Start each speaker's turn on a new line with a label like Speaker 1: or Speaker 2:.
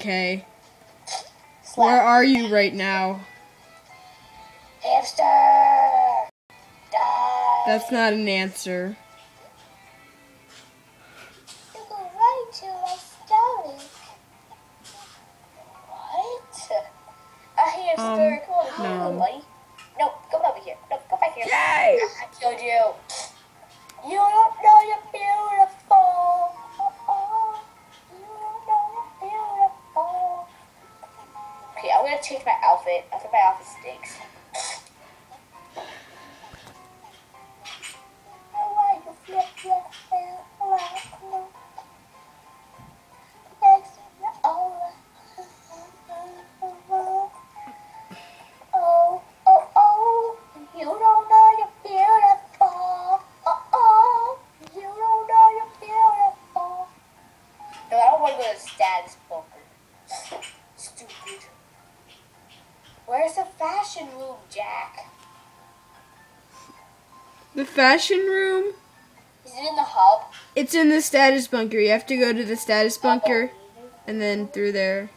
Speaker 1: Okay. Where are you right now?
Speaker 2: Hamster! Die!
Speaker 1: That's not an answer.
Speaker 2: You go right to my stomach. What? A hamster? Come on,
Speaker 1: no.
Speaker 2: buddy. No, come over here. No, come back here.
Speaker 1: Yay!
Speaker 2: I killed you. You don't know you're beautiful. You don't know you're beautiful. Okay, I'm gonna change my outfit. I think my outfit stinks. Stupid. Where's the fashion room, Jack?
Speaker 1: The fashion room?
Speaker 2: Is it in the hub?
Speaker 1: It's in the status bunker. You have to go to the status bunker and then through there.